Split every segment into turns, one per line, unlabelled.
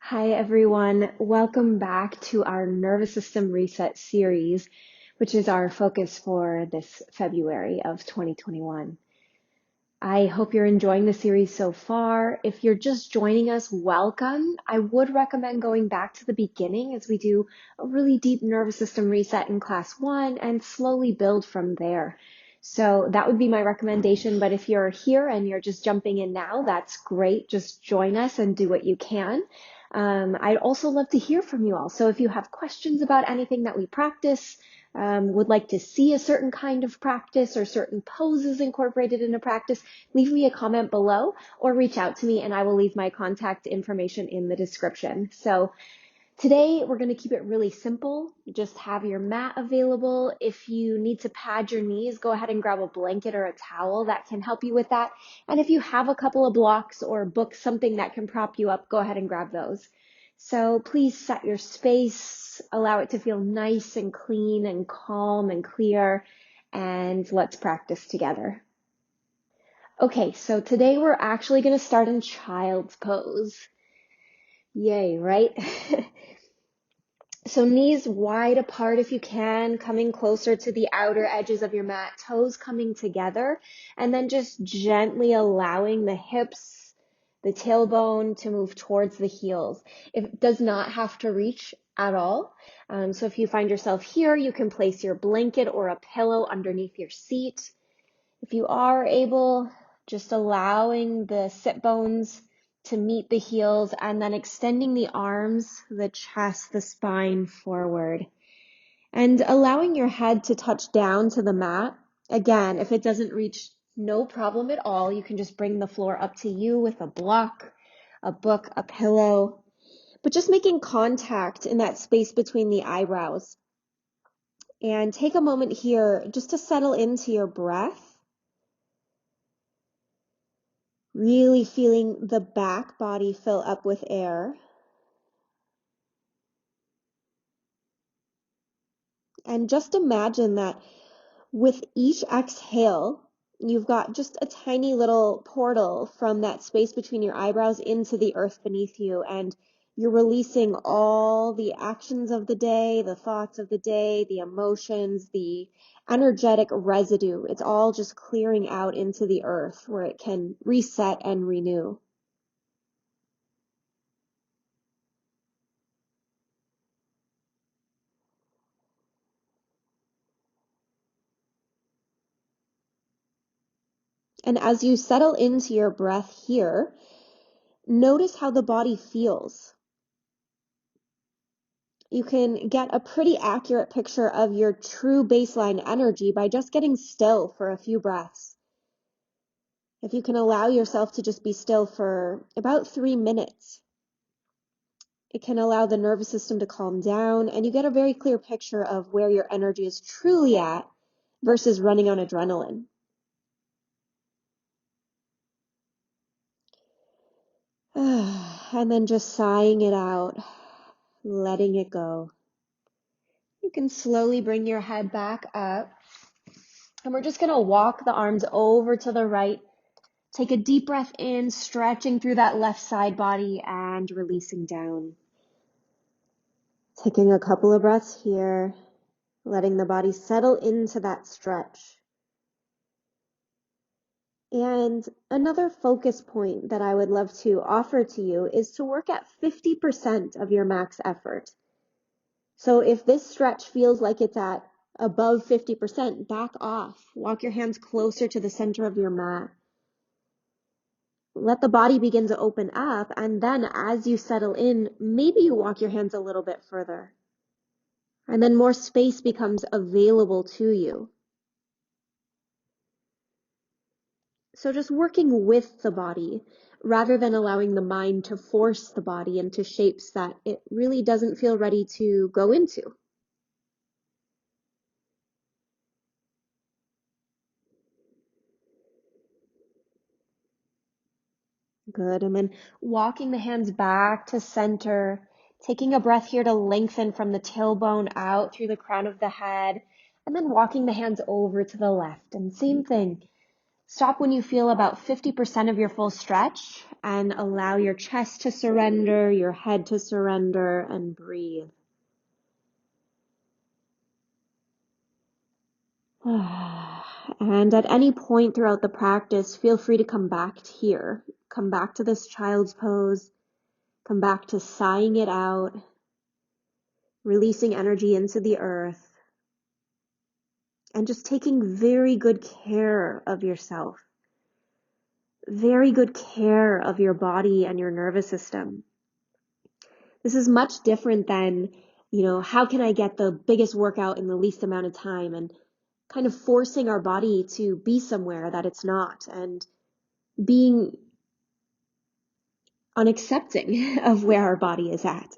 Hi, everyone. Welcome back to our nervous system reset series, which is our focus for this February of 2021. I hope you're enjoying the series so far. If you're just joining us, welcome. I would recommend going back to the beginning as we do a really deep nervous system reset in class 1 and slowly build from there. So that would be my recommendation. But if you're here and you're just jumping in now, that's great. Just join us and do what you can. I'd also love to hear from you all. So if you have questions about anything that we practice, would like to see a certain kind of practice or certain poses incorporated in a practice, leave me a comment below or reach out to me and I will leave my contact information in the description. So today we're going to keep it really simple. Just have your mat available. If you need to pad your knees, go ahead and grab a blanket or a towel that can help you with that. And if you have a couple of blocks or books, something that can prop you up, go ahead and grab those. So please set your space, allow it to feel nice and clean and calm and clear, and let's practice together. Okay, so today we're actually going to start in child's pose. Yay, right? So knees wide apart if you can, coming closer to the outer edges of your mat, toes coming together, and then just gently allowing the hips, the tailbone to move towards the heels. It does not have to reach at all. So if you find yourself here, you can place your blanket or a pillow underneath your seat. If you are able, just allowing the sit bones to meet the heels and then extending the arms, the chest, the spine forward. And allowing your head to touch down to the mat. Again, if it doesn't reach, no problem at all. You can just bring the floor up to you with a block, a book, a pillow. But just making contact in that space between the eyebrows. And take a moment here just to settle into your breath. Really feeling the back body fill up with air. And just imagine that with each exhale, you've got just a tiny little portal from that space between your eyebrows into the earth beneath you. And you're releasing all the actions of the day, the thoughts of the day, the emotions, the energetic residue. It's all just clearing out into the earth where it can reset and renew. And as you settle into your breath here, notice how the body feels. You can get a pretty accurate picture of your true baseline energy by just getting still for a few breaths. If you can allow yourself to just be still for about 3 minutes, it can allow the nervous system to calm down and you get a very clear picture of where your energy is truly at versus running on adrenaline. And then just sighing it out, letting it go. You can slowly bring your head back up. And we're just going to walk the arms over to the right. Take a deep breath in, stretching through that left side body and releasing down. Taking a couple of breaths here, letting the body settle into that stretch. And another focus point that I would love to offer to you is to work at 50% of your max effort. So if this stretch feels like it's at above 50%, back off. Walk your hands closer to the center of your mat. Let the body begin to open up, and then as you settle in, maybe you walk your hands a little bit further. And then more space becomes available to you. So just working with the body rather than allowing the mind to force the body into shapes that it really doesn't feel ready to go into. Good. And then walking the hands back to center, taking a breath here to lengthen from the tailbone out through the crown of the head, and then walking the hands over to the left. And same thing, Stop when you feel about 50% of your full stretch and allow your chest to surrender, your head to surrender, and breathe. And at any point throughout the practice, feel free to come back here. Come back to this child's pose. Come back to sighing it out, releasing energy into the earth, and just taking very good care of yourself. Very good care of your body and your nervous system. This is much different than, how can I get the biggest workout in the least amount of time, and kind of forcing our body to be somewhere that it's not, and being unaccepting of where our body is at.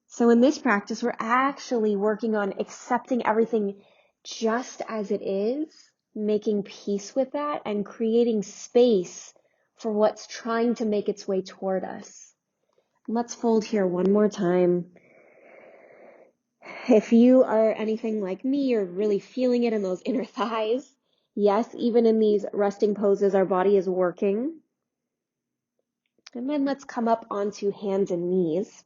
So in this practice, we're actually working on accepting everything just as it is, making peace with that, and creating space for what's trying to make its way toward us. Let's fold here one more time. If you are anything like me, you're really feeling it in those inner thighs. Yes, even in these resting poses, our body is working. And then let's come up onto hands and knees.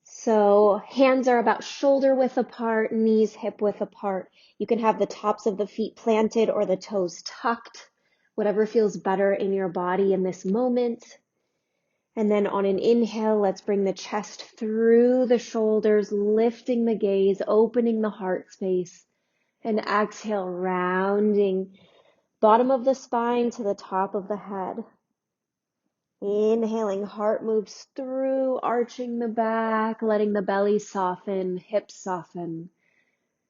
So hands are about shoulder width apart, knees hip width apart. You can have the tops of the feet planted or the toes tucked, whatever feels better in your body in this moment. And then on an inhale, let's bring the chest through the shoulders, lifting the gaze, opening the heart space. And exhale, rounding bottom of the spine to the top of the head. Inhaling, heart moves through, arching the back, letting the belly soften, hips soften.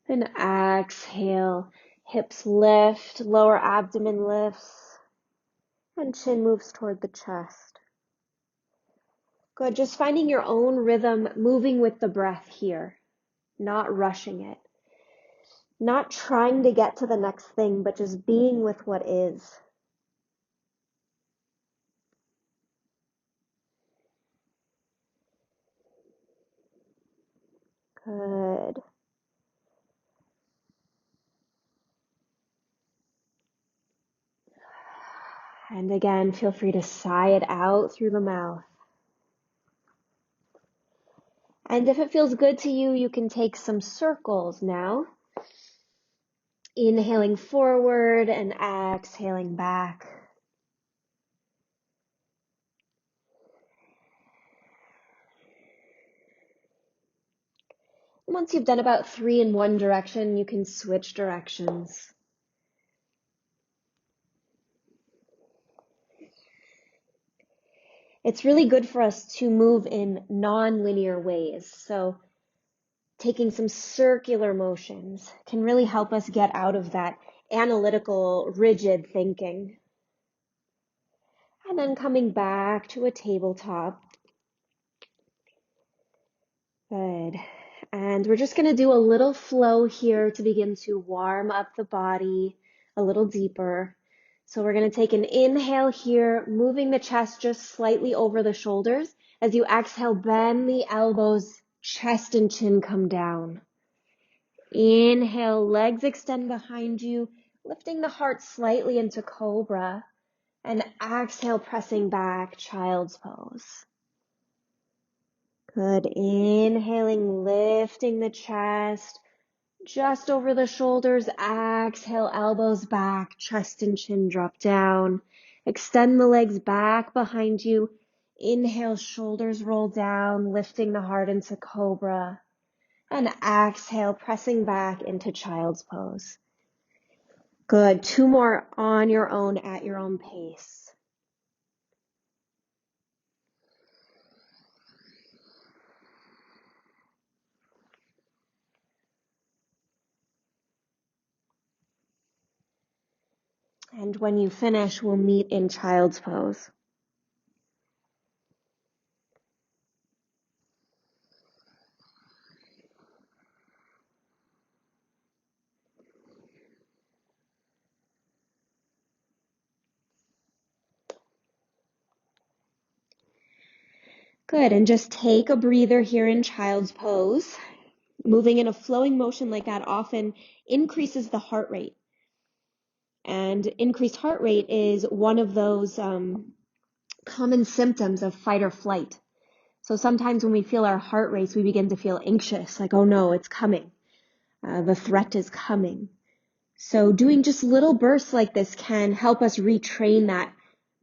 And exhale, hips lift, lower abdomen lifts, and chin moves toward the chest. Good, just finding your own rhythm, moving with the breath here, not rushing it. Not trying to get to the next thing, but just being with what is. Good. And again, feel free to sigh it out through the mouth. And if it feels good to you, you can take some circles now. Inhaling forward and exhaling back. Once you've done about 3 in one direction, you can switch directions. It's really good for us to move in non-linear ways. So taking some circular motions can really help us get out of that analytical, rigid thinking. And then coming back to a tabletop. Good. And we're just going to do a little flow here to begin to warm up the body a little deeper. So we're going to take an inhale here, moving the chest just slightly over the shoulders. As you exhale, bend the elbows, chest and chin come down. Inhale, legs extend behind you, lifting the heart slightly into cobra. And exhale, pressing back, child's pose. Good. Inhaling, lifting the chest just over the shoulders. Exhale, elbows back, chest and chin drop down. Extend the legs back behind you. Inhale, shoulders roll down, lifting the heart into cobra. And exhale, pressing back into child's pose. Good. 2 more on your own at your own pace. And when you finish, we'll meet in child's pose. Good, and just take a breather here in child's pose. Moving in a flowing motion like that often increases the heart rate. And increased heart rate is one of those common symptoms of fight or flight. So sometimes when we feel our heart race, we begin to feel anxious, like, oh no, it's coming. The threat is coming. So doing just little bursts like this can help us retrain that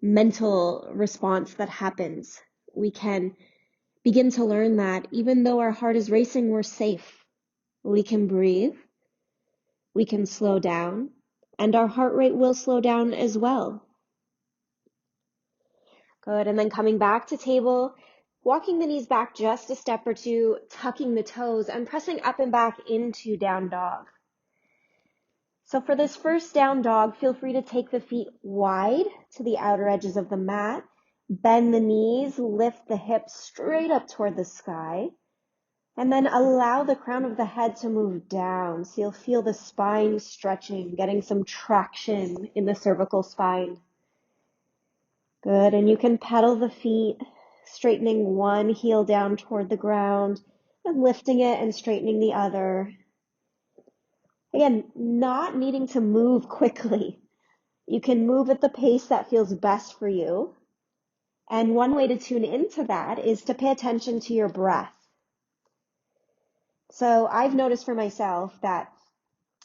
mental response that happens. We can begin to learn that even though our heart is racing, we're safe. We can breathe, we can slow down, and our heart rate will slow down as well. Good, and then coming back to table, walking the knees back just a step or two, tucking the toes, and pressing up and back into down dog. So for this first down dog, feel free to take the feet wide to the outer edges of the mat, bend the knees, lift the hips straight up toward the sky, and then allow the crown of the head to move down. So you'll feel the spine stretching, getting some traction in the cervical spine. Good, and you can pedal the feet, straightening one heel down toward the ground, and lifting it and straightening the other. Again, not needing to move quickly. You can move at the pace that feels best for you. And one way to tune into that is to pay attention to your breath. So I've noticed for myself that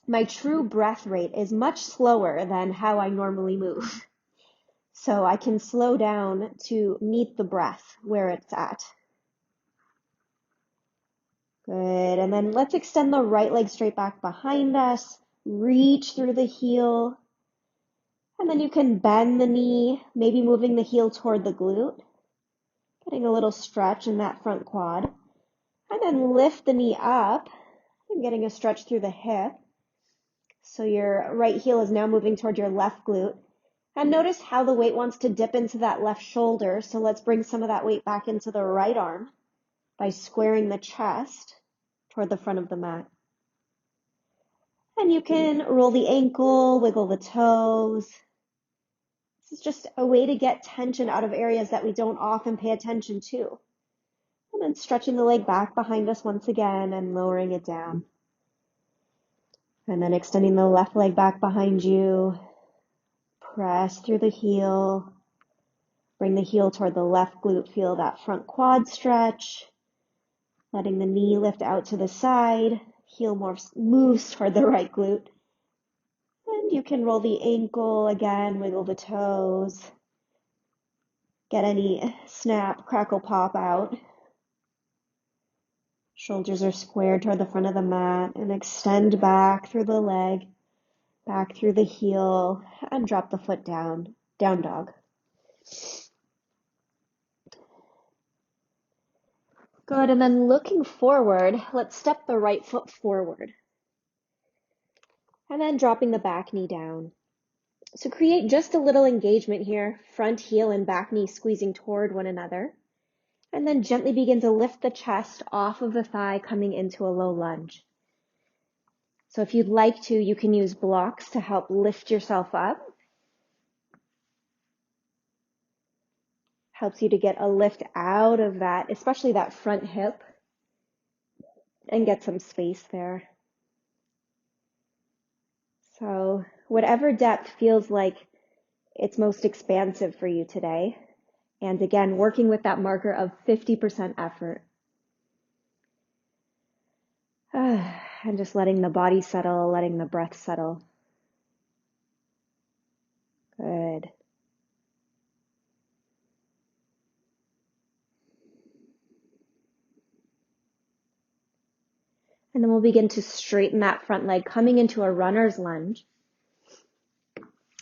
my true breath rate is much slower than how I normally move. So I can slow down to meet the breath where it's at. Good, and then let's extend the right leg straight back behind us, reach through the heel, and then you can bend the knee, maybe moving the heel toward the glute, getting a little stretch in that front quad, and then lift the knee up and getting a stretch through the hip. So your right heel is now moving toward your left glute, and notice how the weight wants to dip into that left shoulder, so let's bring some of that weight back into the right arm by squaring the chest toward the front of the mat. And you can roll the ankle, wiggle the toes. This is just a way to get tension out of areas that we don't often pay attention to. And then stretching the leg back behind us once again and lowering it down. And then extending the left leg back behind you. Press through the heel. Bring the heel toward the left glute. Feel that front quad stretch. Letting the knee lift out to the side. Heel moves toward the right glute. And you can roll the ankle again, wiggle the toes. Get any snap, crackle, pop out. Shoulders are squared toward the front of the mat and extend back through the leg, back through the heel, and drop the foot down, down dog. Good, and then looking forward, let's step the right foot forward. And then dropping the back knee down. So create just a little engagement here, front heel and back knee squeezing toward one another. And then gently begin to lift the chest off of the thigh, coming into a low lunge. So if you'd like to, you can use blocks to help lift yourself up. Helps you to get a lift out of that, especially that front hip, and get some space there. So whatever depth feels like it's most expansive for you today. And again, working with that marker of 50% effort. And just letting the body settle, letting the breath settle. Good. And then we'll begin to straighten that front leg, coming into a runner's lunge.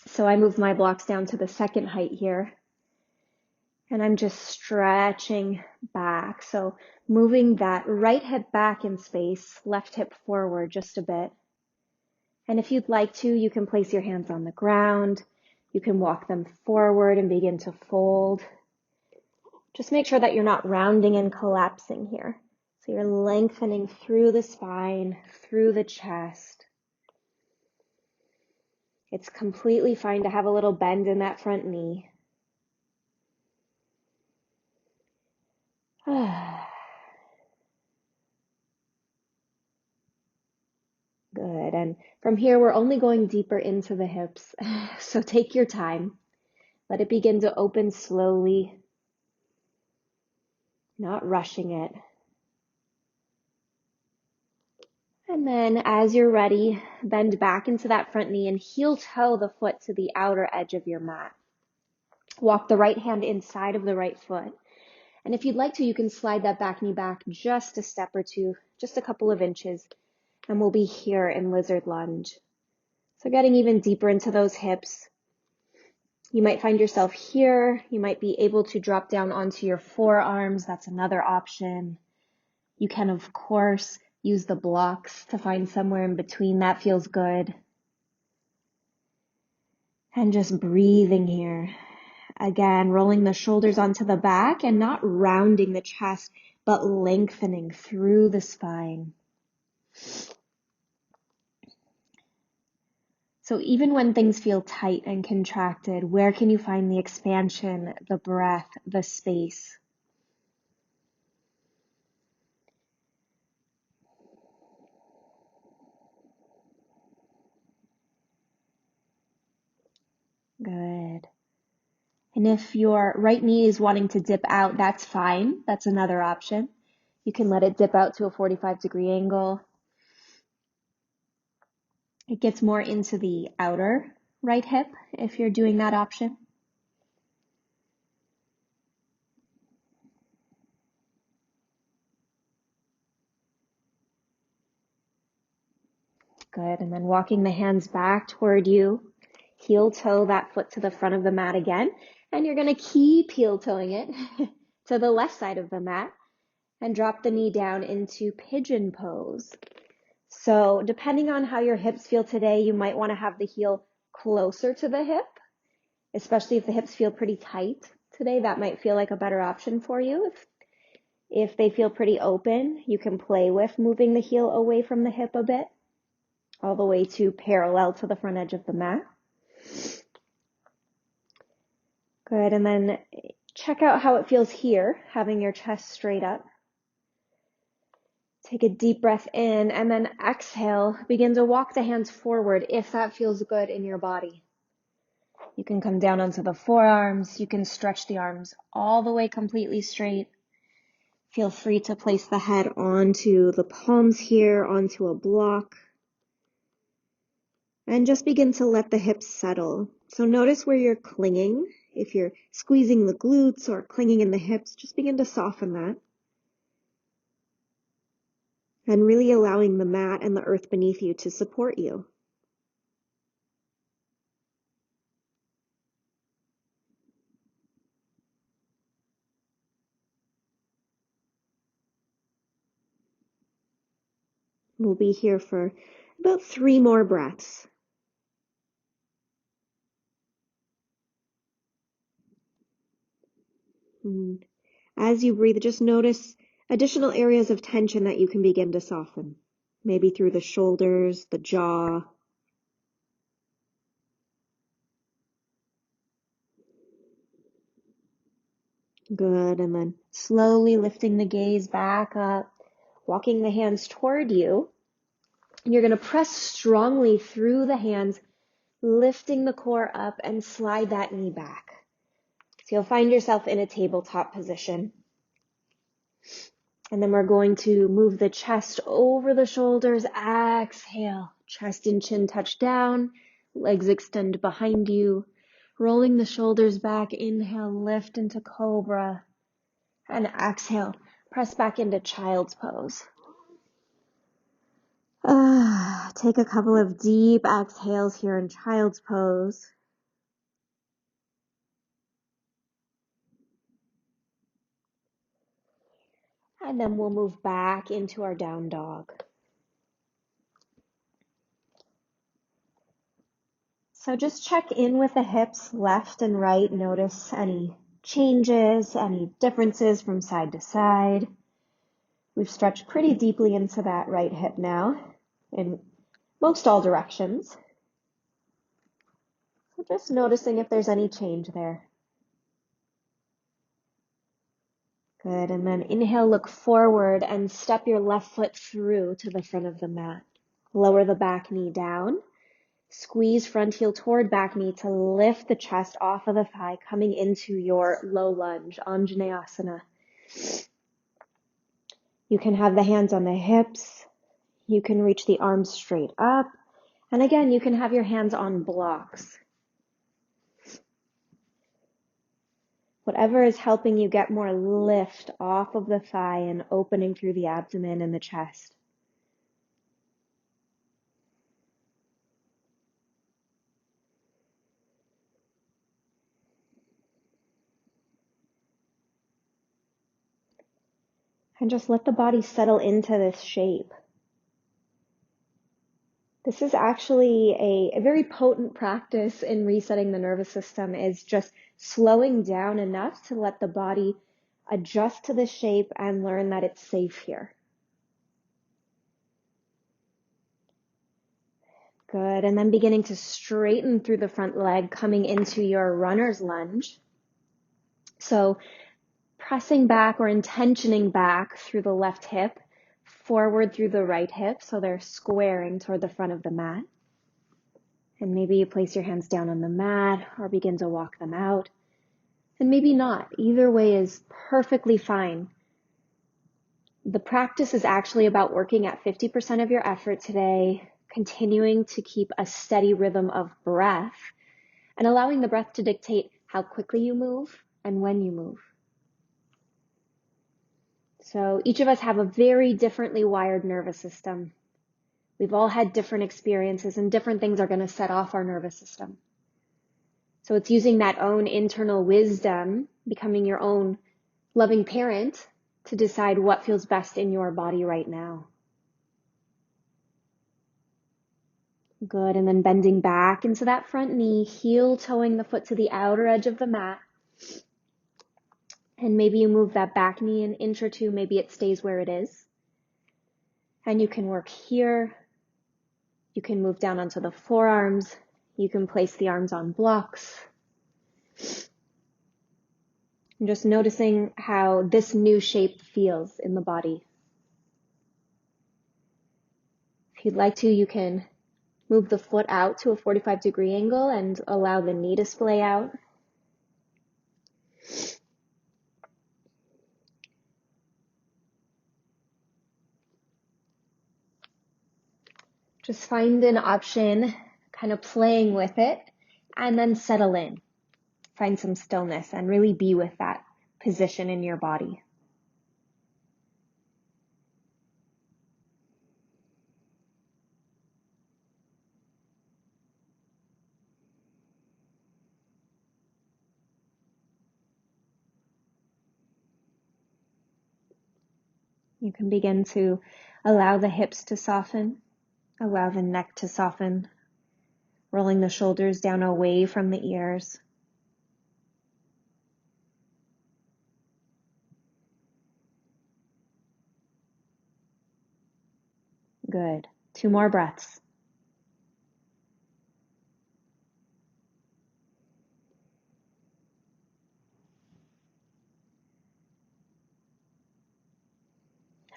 So I move my blocks down to the second height here. And I'm just stretching back. So moving that right hip back in space, left hip forward just a bit. And if you'd like to, you can place your hands on the ground. You can walk them forward and begin to fold. Just make sure that you're not rounding and collapsing here. So you're lengthening through the spine, through the chest. It's completely fine to have a little bend in that front knee. Good. Good. And from here, we're only going deeper into the hips. So take your time. Let it begin to open slowly, not rushing it. And then as you're ready, bend back into that front knee and heel toe the foot to the outer edge of your mat. Walk the right hand inside of the right foot. And if you'd like to, you can slide that back knee back just a step or two, just a couple of inches, and we'll be here in lizard lunge. So getting even deeper into those hips. You might find yourself here. You might be able to drop down onto your forearms. That's another option. You can, of course, use the blocks to find somewhere in between. That feels good. And just breathing here. Again, rolling the shoulders onto the back and not rounding the chest, but lengthening through the spine. So even when things feel tight and contracted, where can you find the expansion, the breath, the space? Good. And if your right knee is wanting to dip out, that's fine. That's another option. You can let it dip out to a 45-degree angle. It gets more into the outer right hip if you're doing that option. Good. And then walking the hands back toward you. Heel toe that foot to the front of the mat again. And you're going to keep heel toeing it to the left side of the mat and drop the knee down into pigeon pose. So depending on how your hips feel today, you might want to have the heel closer to the hip, especially if the hips feel pretty tight today. That might feel like a better option for you. If they feel pretty open, you can play with moving the heel away from the hip a bit, all the way to parallel to the front edge of the mat. Good, and then check out how it feels here, having your chest straight up. Take a deep breath in, and then exhale. Begin to walk the hands forward if that feels good in your body. You can come down onto the forearms. You can stretch the arms all the way completely straight. Feel free to place the head onto the palms here, onto a block. And just begin to let the hips settle. So notice where you're clinging. If you're squeezing the glutes or clinging in the hips, just begin to soften that. And really allowing the mat and the earth beneath you to support you. We'll be here for about 3 more breaths. And as you breathe, just notice additional areas of tension that you can begin to soften. Maybe through the shoulders, the jaw. Good. And then slowly lifting the gaze back up, walking the hands toward you. And you're going to press strongly through the hands, lifting the core up and slide that knee back. So you'll find yourself in a tabletop position. And then we're going to move the chest over the shoulders. Exhale. Chest and chin touch down. Legs extend behind you. Rolling the shoulders back. Inhale, lift into cobra. And exhale, press back into child's pose. Take a couple of deep exhales here in child's pose. And then we'll move back into our down dog. So just check in with the hips left and right. Notice any changes, any differences from side to side. We've stretched pretty deeply into that right hip now in most all directions. So just noticing if there's any change there. Good, and then inhale, look forward and step your left foot through to the front of the mat. Lower the back knee down. Squeeze front heel toward back knee to lift the chest off of the thigh, coming into your low lunge, Anjaneyasana. You can have the hands on the hips. You can reach the arms straight up. And again, you can have your hands on blocks. Whatever is helping you get more lift off of the thigh and opening through the abdomen and the chest. And just let the body settle into this shape. This is actually a very potent practice in resetting the nervous system, is just slowing down enough to let the body adjust to the shape and learn that it's safe here. Good. And then beginning to straighten through the front leg, coming into your runner's lunge. So pressing back or intentioning back through the left hip, forward through the right hip, so they're squaring toward the front of the mat. And maybe you place your hands down on the mat or begin to walk them out. And maybe not. Either way is perfectly fine. The practice is actually about working at 50% of your effort today, continuing to keep a steady rhythm of breath, and allowing the breath to dictate how quickly you move and when you move. So each of us have a very differently wired nervous system. We've all had different experiences, and different things are going to set off our nervous system. So it's using that own internal wisdom, becoming your own loving parent, to decide what feels best in your body right now. Good. And then bending back into that front knee, heel toeing the foot to the outer edge of the mat. And maybe you move that back knee an inch or two. Maybe it stays where it is. And you can work here. You can move down onto the forearms. You can place the arms on blocks. And just noticing how this new shape feels in the body. If you'd like to, you can move the foot out to a 45-degree angle and allow the knee to splay out. Just find an option, kind of playing with it, and then settle in. Find some stillness and really be with that position in your body. You can begin to allow the hips to soften, allow the neck to soften, rolling the shoulders down away from the ears. Good. 2 more breaths.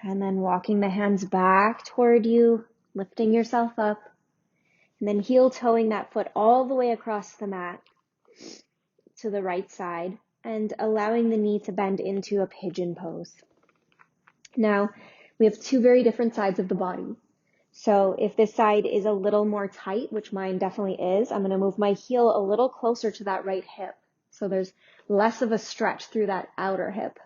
And then walking the hands back toward you, lifting yourself up, and then heel toeing that foot all the way across the mat to the right side and allowing the knee to bend into a pigeon pose. Now, we have 2 very different sides of the body. So if this side is a little more tight, which mine definitely is, I'm going to move my heel a little closer to that right hip. So there's less of a stretch through that outer hip.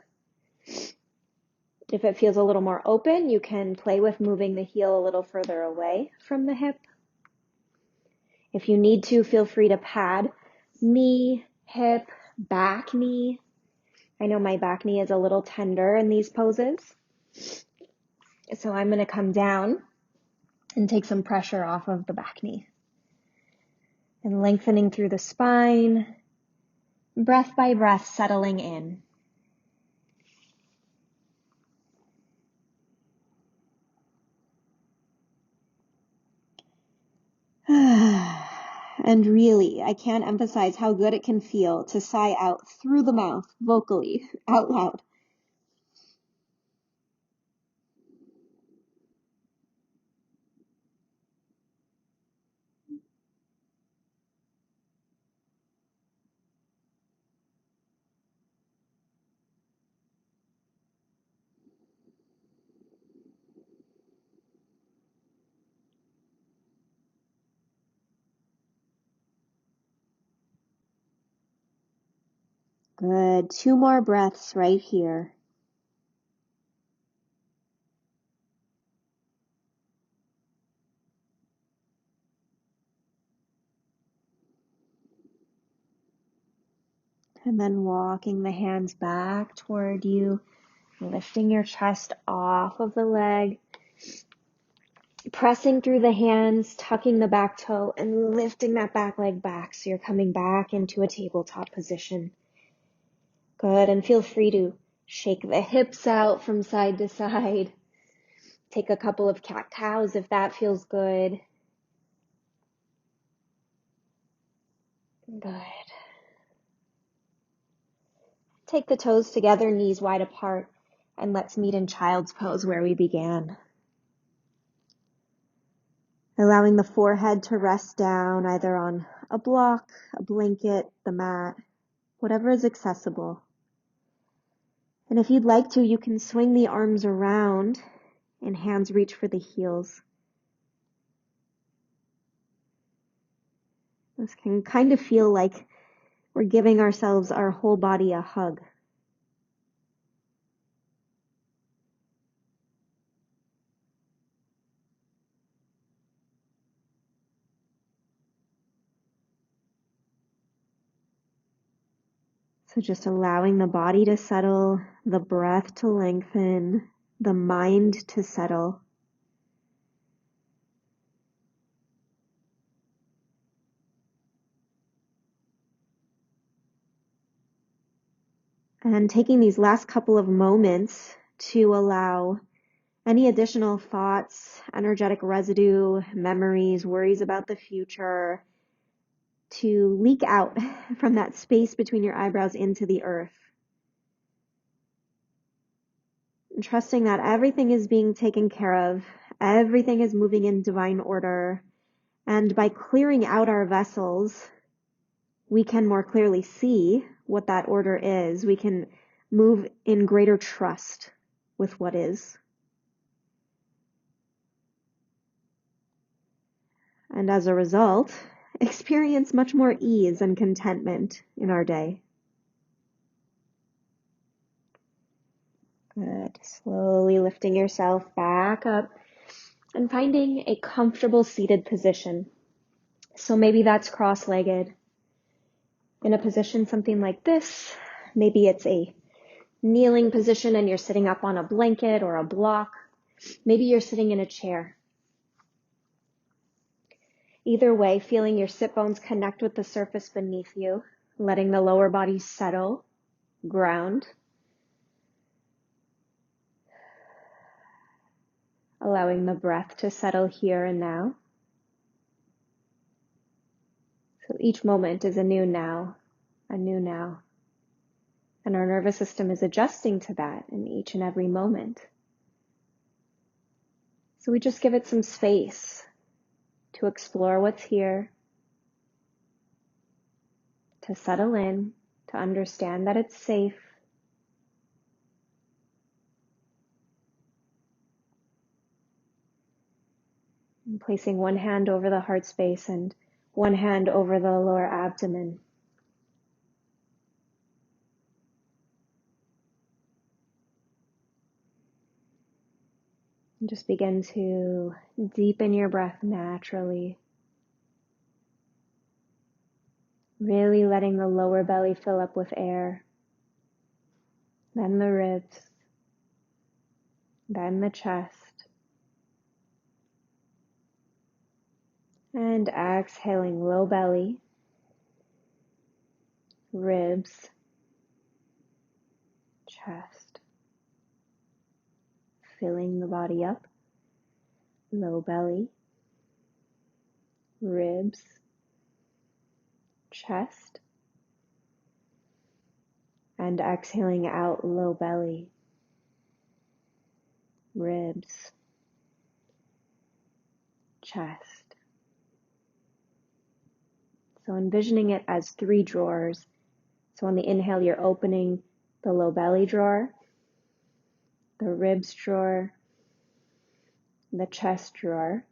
If it feels a little more open, you can play with moving the heel a little further away from the hip. If you need to, feel free to pad knee, hip, back knee. I know my back knee is a little tender in these poses. So I'm going to come down and take some pressure off of the back knee. And lengthening through the spine, breath by breath, settling in. And really, I can't emphasize how good it can feel to sigh out through the mouth, vocally, out loud. Good. 2 more breaths right here. And then walking the hands back toward you, lifting your chest off of the leg, pressing through the hands, tucking the back toe, and lifting that back leg back so you're coming back into a tabletop position. Good, and feel free to shake the hips out from side to side. Take a couple of cat-cows if that feels good. Good. Take the toes together, knees wide apart, and let's meet in child's pose where we began. Allowing the forehead to rest down either on a block, a blanket, the mat, whatever is accessible. And if you'd like to, you can swing the arms around and hands reach for the heels. This can kind of feel like we're giving ourselves, our whole body, a hug. So just allowing the body to settle, the breath to lengthen, the mind to settle. And taking these last couple of moments to allow any additional thoughts, energetic residue, memories, worries about the future to leak out from that space between your eyebrows into the earth. And trusting that everything is being taken care of, everything is moving in divine order, and by clearing out our vessels, we can more clearly see what that order is. We can move in greater trust with what is. And as a result, experience much more ease and contentment in our day. Good. Slowly lifting yourself back up and finding a comfortable seated position. So maybe that's cross-legged. In a position something like this, maybe it's a kneeling position and you're sitting up on a blanket or a block. Maybe you're sitting in a chair. Either way, feeling your sit bones connect with the surface beneath you, letting the lower body settle, ground, allowing the breath to settle here and now. So each moment is a new now, a new now. And our nervous system is adjusting to that in each and every moment. So we just give it some space to explore what's here, to settle in, to understand that it's safe. And placing one hand over the heart space and one hand over the lower abdomen. And just begin to deepen your breath naturally. Really letting the lower belly fill up with air. Then the ribs. Then the chest. And exhaling, low belly, ribs, chest. Filling the body up, low belly, ribs, chest. And exhaling out, low belly, ribs, chest. So envisioning it as 3 drawers. So on the inhale, you're opening the low belly drawer, the ribs drawer, the chest drawer.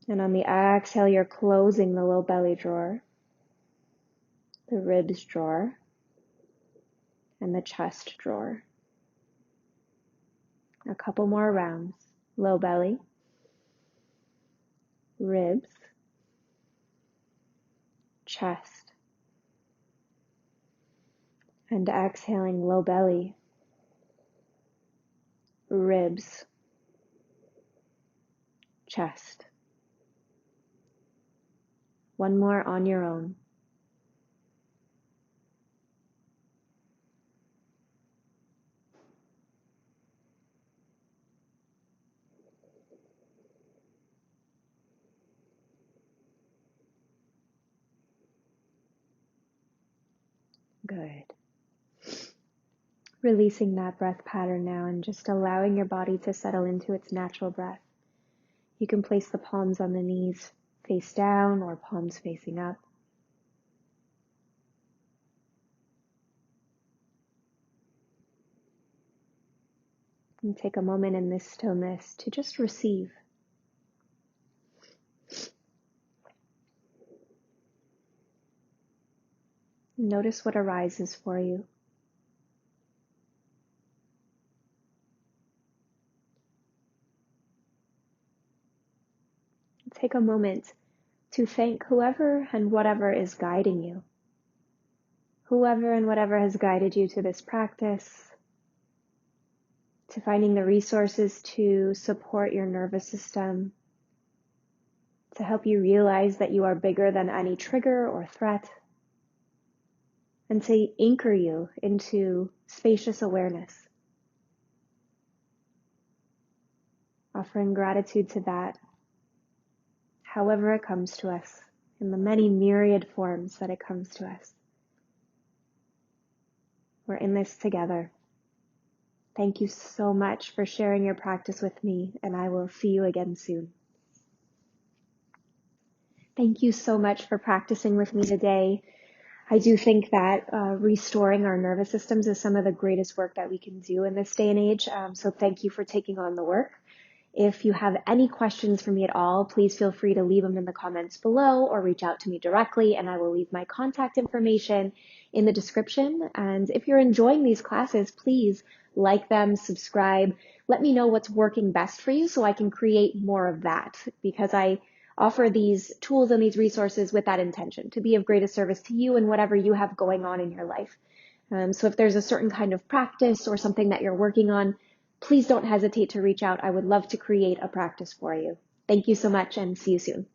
And on the exhale, you're closing the low belly drawer, the ribs drawer, and the chest drawer. A couple more rounds. Low belly, ribs, chest, and exhaling low belly, ribs, chest. One more on your own. Good. Releasing that breath pattern now and just allowing your body to settle into its natural breath. You can place the palms on the knees face down or palms facing up. And take a moment in this stillness to just receive. Notice what arises for you. Take a moment to thank whoever and whatever is guiding you. Whoever and whatever has guided you to this practice, to finding the resources to support your nervous system, to help you realize that you are bigger than any trigger or threat, and to anchor you into spacious awareness. Offering gratitude to that, however it comes to us, in the many myriad forms that it comes to us. We're in this together. Thank you so much for sharing your practice with me, and I will see you again soon. Thank you so much for practicing with me today. I do think that restoring our nervous systems is some of the greatest work that we can do in this day and age. So thank you for taking on the work. If you have any questions for me at all, please feel free to leave them in the comments below or reach out to me directly, and I will leave my contact information in the description. And if you're enjoying these classes, please like them, subscribe. Let me know what's working best for you so I can create more of that, because I offer these tools and these resources with that intention, to be of greatest service to you and whatever you have going on in your life. So if there's a certain kind of practice or something that you're working on, please don't hesitate to reach out. I would love to create a practice for you. Thank you so much and see you soon.